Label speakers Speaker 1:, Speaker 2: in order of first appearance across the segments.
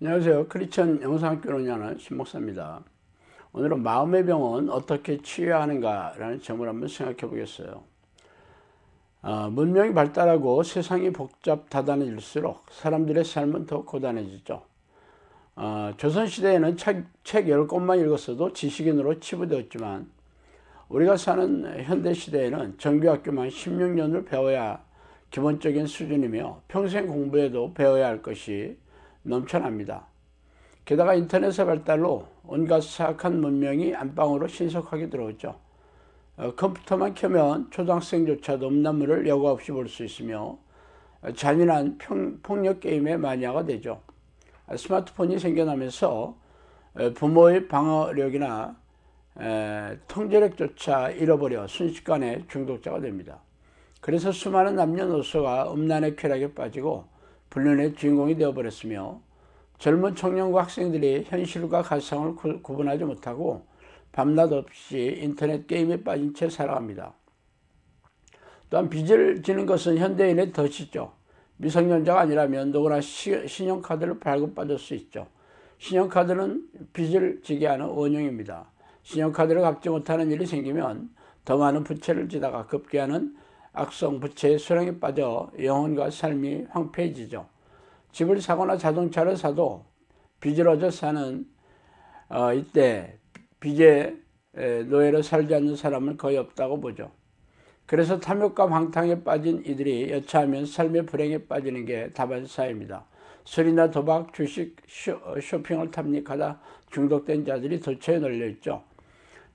Speaker 1: 안녕하세요. 크리스천 영상학교를 운영하는 신목사입니다. 오늘은 마음의 병은 어떻게 치유해야 하는가 라는 점을 한번 생각해 보겠어요. 문명이 발달하고 세상이 복잡 다단해질수록 사람들의 삶은 더 고단해지죠. 조선시대에는 책 10권만 읽었어도 지식인으로 치부되었지만 우리가 사는 현대시대에는 정규학교만 16년을 배워야 기본적인 수준이며 평생 공부해도 배워야 할 것이 넘쳐납니다. 게다가 인터넷의 발달로 온갖 사악한 문명이 안방으로 신속하게 들어오죠. 컴퓨터만 켜면 초등학생조차도 음란물을 여과 없이 볼 수 있으며 잔인한 폭력 게임의 마니아가 되죠. 스마트폰이 생겨나면서 부모의 방어력이나 통제력조차 잃어버려 순식간에 중독자가 됩니다. 그래서 수많은 남녀노소가 음란의 쾌락에 빠지고 불륜의 주인공이 되어버렸으며 젊은 청년과 학생들이 현실과 가상을 구분하지 못하고 밤낮 없이 인터넷 게임에 빠진 채 살아갑니다. 또한 빚을 지는 것은 현대인의 덫이죠. 미성년자가 아니라면 누구나 신용카드를 발급받을 수 있죠. 신용카드는 빚을 지게 하는 원흉입니다. 신용카드를 갚지 못하는 일이 생기면 더 많은 부채를 지다가 급기야는 악성 부채의 수렁에 빠져 영혼과 삶이 황폐해지죠. 집을 사거나 자동차를 사도 빚을 얻어 사는 이때 빚의 노예로 살지 않는 사람은 거의 없다고 보죠. 그래서 탐욕과 방탕에 빠진 이들이 여차하면 삶의 불행에 빠지는 게 다반사입니다. 술이나 도박, 주식, 쇼핑을 탐닉하다 중독된 자들이 도처에 널려있죠.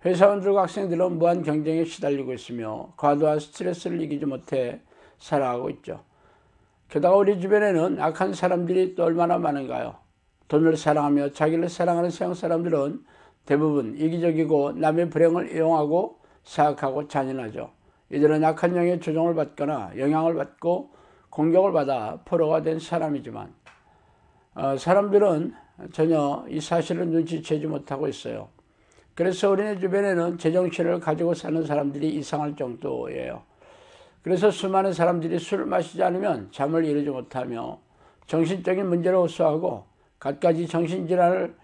Speaker 1: 회사원들과 학생들은 무한 경쟁에 시달리고 있으며 과도한 스트레스를 이기지 못해 살아가고 있죠. 게다가 우리 주변에는 악한 사람들이 또 얼마나 많은가요? 돈을 사랑하며 자기를 사랑하는 세상 사람들은 대부분 이기적이고 남의 불행을 이용하고 사악하고 잔인하죠. 이들은 악한 영의 조종을 받거나 영향을 받고 공격을 받아 포로가 된 사람이지만 사람들은 전혀 이 사실을 눈치채지 못하고 있어요. 그래서 우리네 주변에는 제정신을 가지고 사는 사람들이 이상할 정도예요. 그래서 수많은 사람들이 술을 마시지 않으면 잠을 이루지 못하며 정신적인 문제를 호소하고 갖가지 정신질환을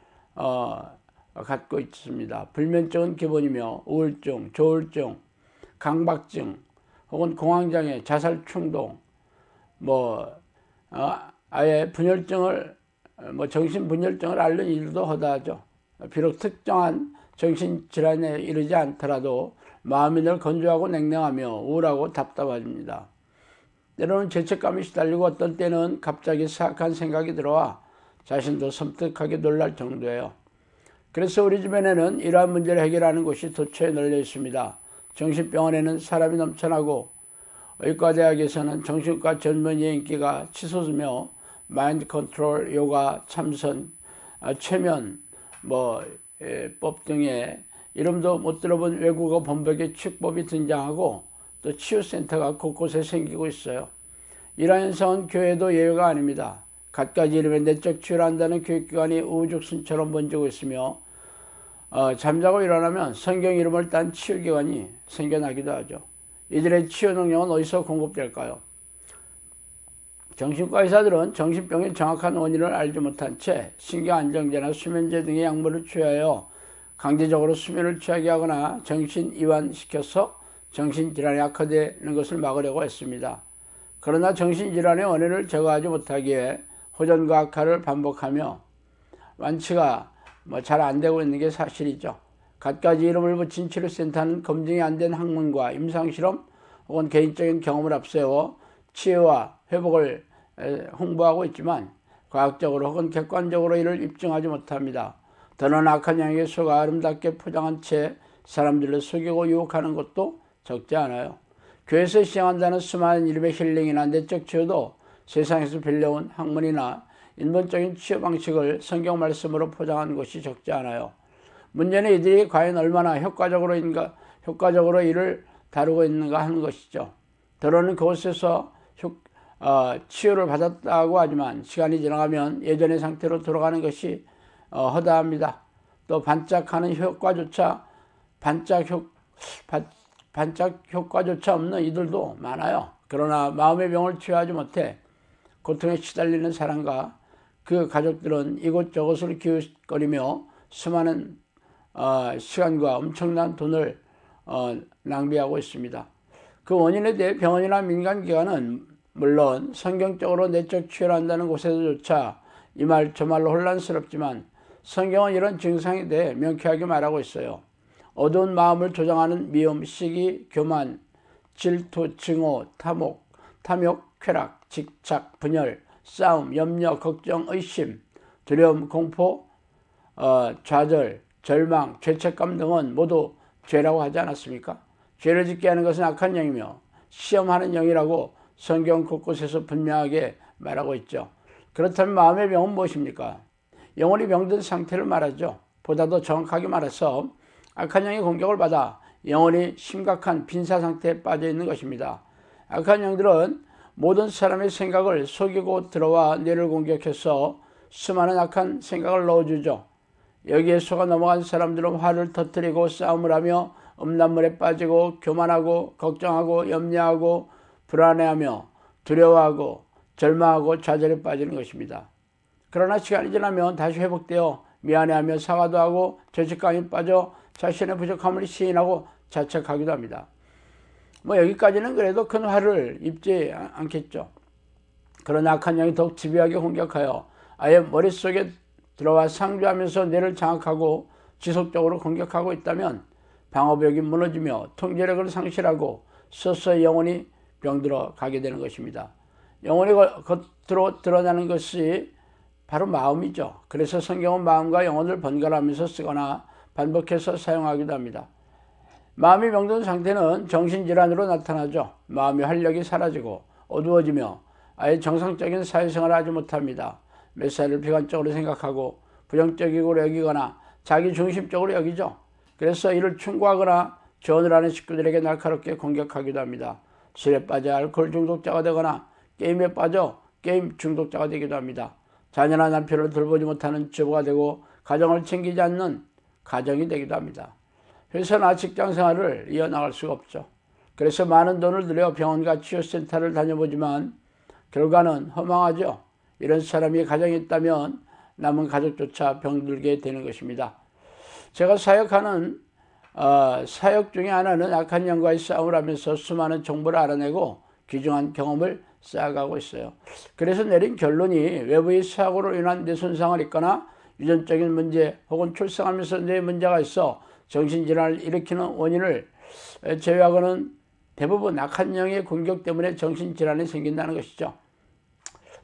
Speaker 1: 갖고 있습니다. 불면증은 기본이며 우울증, 조울증, 강박증, 혹은 공황장애, 자살충동, 아예 분열증을 정신분열증을 앓는 일도 허다하죠. 비록 특정한 정신질환에 이르지 않더라도 마음이 늘 건조하고 냉랭하며 우울하고 답답합니다. 때로는 죄책감이 시달리고 어떤 때는 갑자기 사악한 생각이 들어와 자신도 섬뜩하게 놀랄 정도예요. 그래서 우리 주변에는 이러한 문제를 해결하는 곳이 도처에 널려 있습니다. 정신병원에는 사람이 넘쳐나고 의과대학에서는 정신과 전문의의 인기가 치솟으며 마인드 컨트롤, 요가, 참선, 최면, 법 등의 이름도 못 들어본 외국어 번복의 치유법이 등장하고 또 치유센터가 곳곳에 생기고 있어요. 이러한 현상은 교회도 예외가 아닙니다. 갖가지 이름의 내적 치유를 한다는 교육기관이 우후죽순처럼 번지고 있으며 잠자고 일어나면 성경 이름을 딴 치유기관이 생겨나기도 하죠. 이들의 치유 능력은 어디서 공급될까요? 정신과 의사들은 정신병의 정확한 원인을 알지 못한 채 신경안정제나 수면제 등의 약물을 투여하여 강제적으로 수면을 취하게 하거나 정신이완시켜서 정신질환이 악화되는 것을 막으려고 했습니다. 그러나 정신질환의 원인을 제거하지 못하기에 호전과 악화를 반복하며 완치가 잘 안되고 있는 게 사실이죠. 갖가지 이름을 붙인 치료센터는 검증이 안 된 학문과 임상실험 혹은 개인적인 경험을 앞세워 치유와 회복을 홍보하고 있지만 과학적으로 혹은 객관적으로 이를 입증하지 못합니다. 더는 악한 영의 수가 아름답게 포장한 채 사람들을 속이고 유혹하는 것도 적지 않아요. 교회에서 시행한다는 수많은 이름의 힐링이나 내적 치유도 세상에서 빌려온 학문이나 인본적인 치유 방식을 성경 말씀으로 포장한 것이 적지 않아요. 문제는 이들이 과연 얼마나 효과적으로 이를 다루고 있는가 하는 것이죠. 더러는 그곳에서 치유를 받았다고 하지만 시간이 지나가면 예전의 상태로 돌아가는 것이 허다합니다. 또 반짝하는 효과조차 없는 이들도 많아요. 그러나 마음의 병을 치유하지 못해 고통에 시달리는 사람과 그 가족들은 이곳저곳을 기웃거리며 수많은 시간과 엄청난 돈을 낭비하고 있습니다. 그 원인에 대해 병원이나 민간기관은 물론 성경적으로 내적 치유를 한다는 곳에서조차 이 말 저 말로 혼란스럽지만 성경은 이런 증상에 대해 명쾌하게 말하고 있어요. 어두운 마음을 조장하는 미움, 시기, 교만, 질투, 증오, 탐욕, 쾌락, 집착, 분열, 싸움, 염려, 걱정, 의심, 두려움, 공포, 좌절, 절망, 죄책감 등은 모두 죄라고 하지 않았습니까? 죄를 짓게 하는 것은 악한 영이며 시험하는 영이라고 성경 곳곳에서 분명하게 말하고 있죠. 그렇다면 마음의 병은 무엇입니까? 영혼이 병든 상태를 말하죠. 보다 더 정확하게 말해서 악한 영의 공격을 받아 영혼이 심각한 빈사 상태에 빠져 있는 것입니다. 악한 영들은 모든 사람의 생각을 속이고 들어와 뇌를 공격해서 수많은 악한 생각을 넣어주죠. 여기에 속아 넘어간 사람들은 화를 터뜨리고 싸움을 하며 음란물에 빠지고 교만하고 걱정하고 염려하고 불안해하며 두려워하고 절망하고 좌절에 빠지는 것입니다. 그러나 시간이 지나면 다시 회복되어 미안해하며 사과도 하고 죄책감이 빠져 자신의 부족함을 시인하고 자책하기도 합니다. 여기까지는 그래도 큰 화를 입지 않겠죠. 그러나 악한 영이 더욱 집요하게 공격하여 아예 머릿속에 들어와 상주하면서 뇌를 장악하고 지속적으로 공격하고 있다면 방어벽이 무너지며 통제력을 상실하고 서서히 영혼이 병들어 가게 되는 것입니다. 영혼이 겉으로 드러나는 것이 바로 마음이죠. 그래서 성경은 마음과 영혼을 번갈아가면서 쓰거나 반복해서 사용하기도 합니다. 마음이 병든 상태는 정신질환으로 나타나죠. 마음의 활력이 사라지고 어두워지며 아예 정상적인 사회생활을 하지 못합니다. 몇 살을 비관적으로 생각하고 부정적이고 여기거나 자기중심적으로 여기죠. 그래서 이를 충고하거나 조언을 하는 식구들에게 날카롭게 공격하기도 합니다. 술에 빠져 알코올 중독자가 되거나 게임에 빠져 게임 중독자가 되기도 합니다. 자녀나 남편을 돌보지 못하는 주부가 되고 가정을 챙기지 않는 가정이 되기도 합니다. 회사나 직장생활을 이어나갈 수가 없죠. 그래서 많은 돈을 들여 병원과 치유센터를 다녀보지만 결과는 허망하죠. 이런 사람이 가정에 있다면 남은 가족조차 병들게 되는 것입니다. 제가 사역하는 사역 중에 하나는 악한 영과의 싸움을 하면서 수많은 정보를 알아내고 귀중한 경험을 쌓아가고 있어요. 그래서 내린 결론이 외부의 사고로 인한 뇌 손상을 입거나 유전적인 문제 혹은 출생하면서 뇌에 문제가 있어 정신질환을 일으키는 원인을 제외하고는 대부분 악한 영의 공격 때문에 정신질환이 생긴다는 것이죠.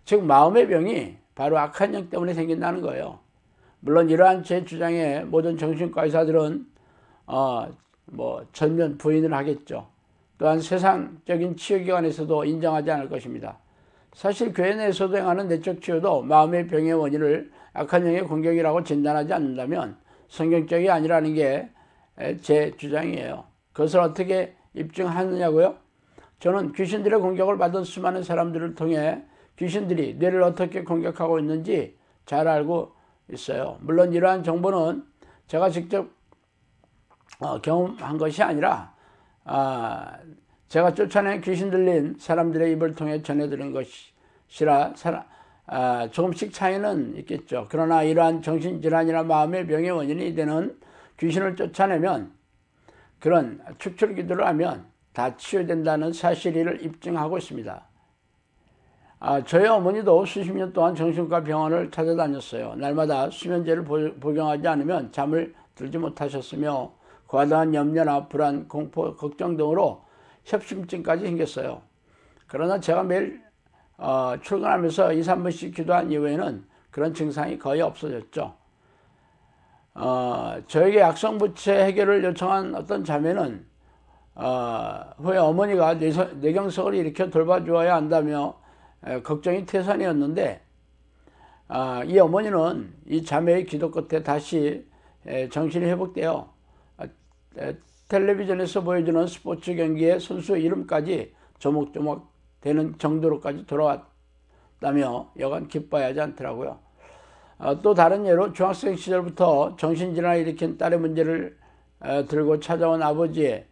Speaker 1: 즉 마음의 병이 바로 악한 영 때문에 생긴다는 거예요. 물론 이러한 제 주장에 모든 정신과 의사들은 전면 부인을 하겠죠. 또한 세상적인 치유기관에서도 인정하지 않을 것입니다. 사실 교회 내에서도 행하는 내적 치유도 마음의 병의 원인을 악한 영의 공격이라고 진단하지 않는다면 성경적이 아니라는 게 제 주장이에요. 그것을 어떻게 입증하느냐고요? 저는 귀신들의 공격을 받은 수많은 사람들을 통해 귀신들이 뇌를 어떻게 공격하고 있는지 잘 알고 있어요. 물론 이러한 정보는 제가 직접 경험한 것이 아니라 제가 쫓아낸 귀신 들린 사람들의 입을 통해 전해드린 것이라 조금씩 차이는 있겠죠. 그러나 이러한 정신질환이나 마음의 병의 원인이 되는 귀신을 쫓아내면 그런 축출기도를 하면 다 치유된다는 사실을 입증하고 있습니다. 저희 어머니도 수십 년 동안 정신과 병원을 찾아다녔어요. 날마다 수면제를 복용하지 않으면 잠을 들지 못하셨으며 과다한 염려나 불안, 공포, 걱정 등으로 협심증까지 생겼어요. 그러나 제가 매일 출근하면서 2, 3분씩 기도한 이후에는 그런 증상이 거의 없어졌죠. 저에게 약성부채 해결을 요청한 어떤 자매는 후에 어머니가 뇌경색을 일으켜 돌봐주어야 한다며 걱정이 태산이었는데 이 어머니는 이 자매의 기도 끝에 다시 정신이 회복되어 텔레비전에서 보여주는 스포츠 경기의 선수 이름까지 조목조목 되는 정도로까지 돌아왔다며 여간 기뻐야 하지 않더라고요. 또 다른 예로 중학생 시절부터 정신질환을 일으킨 딸의 문제를 들고 찾아온 아버지의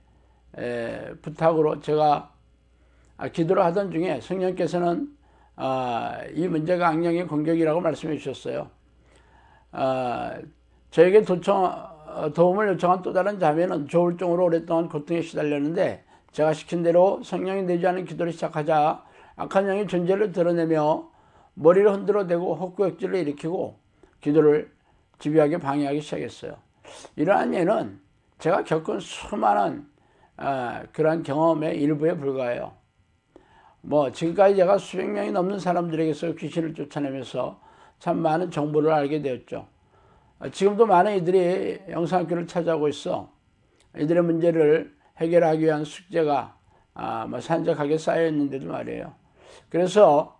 Speaker 1: 부탁으로 제가 기도를 하던 중에 성령께서는 이 문제가 악령의 공격이라고 말씀해 주셨어요. 저에게 도움을 요청한 또 다른 자매는 조울증으로 오랫동안 고통에 시달렸는데 제가 시킨 대로 성령이 내주하는 기도를 시작하자 악한 영의 존재를 드러내며 머리를 흔들어대고 헛구역질을 일으키고 기도를 집요하게 방해하기 시작했어요. 이러한 예는 제가 겪은 수많은 그러한 경험의 일부에 불과해요. 지금까지 제가 수백 명이 넘는 사람들에게서 귀신을 쫓아내면서 참 많은 정보를 알게 되었죠. 지금도 많은 이들이 영상학교를 찾아오고 있어 이들의 문제를 해결하기 위한 숙제가 산적하게 쌓여있는데도 말이에요. 그래서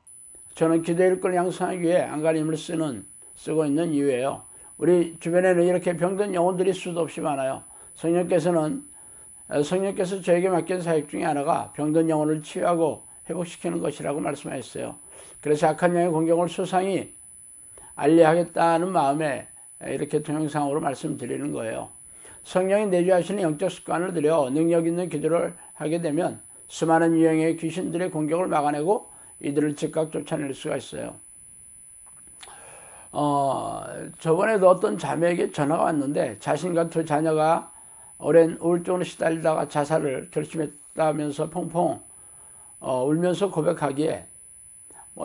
Speaker 1: 저는 기도의 일꾼을 양성하기 위해 안간힘을 쓰고 있는 이유예요. 우리 주변에는 이렇게 병든 영혼들이 수도 없이 많아요. 성령께서 저에게 맡긴 사역 중에 하나가 병든 영혼을 치유하고 회복시키는 것이라고 말씀하셨어요. 그래서 악한 영의 공격을 소상히 알리하겠다는 마음에 이렇게 동영상으로 말씀드리는 거예요. 성령이 내주하시는 영적 습관을 들여 능력 있는 기도를 하게 되면 수많은 유형의 귀신들의 공격을 막아내고 이들을 즉각 쫓아낼 수가 있어요. 저번에도 어떤 자매에게 전화가 왔는데 자신과 두 자녀가 오랜 우울증으로 시달리다가 자살을 결심했다면서 펑펑 울면서 고백하기에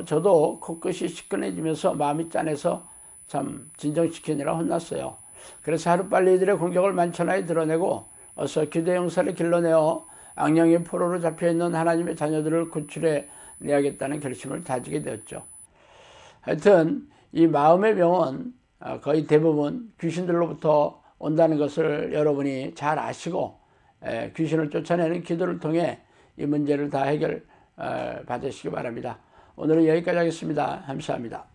Speaker 1: 저도 코끝이 시큰해지면서 마음이 짠해서 참 진정시키느라 혼났어요. 그래서 하루빨리 이들의 공격을 만천하에 드러내고 어서 기도의 용사를 길러내어 악령의 포로로 잡혀있는 하나님의 자녀들을 구출해 내야겠다는 결심을 다지게 되었죠. 하여튼 이 마음의 병은 거의 대부분 귀신들로부터 온다는 것을 여러분이 잘 아시고 귀신을 쫓아내는 기도를 통해 이 문제를 다 해결 받으시기 바랍니다. 오늘은 여기까지 하겠습니다. 감사합니다.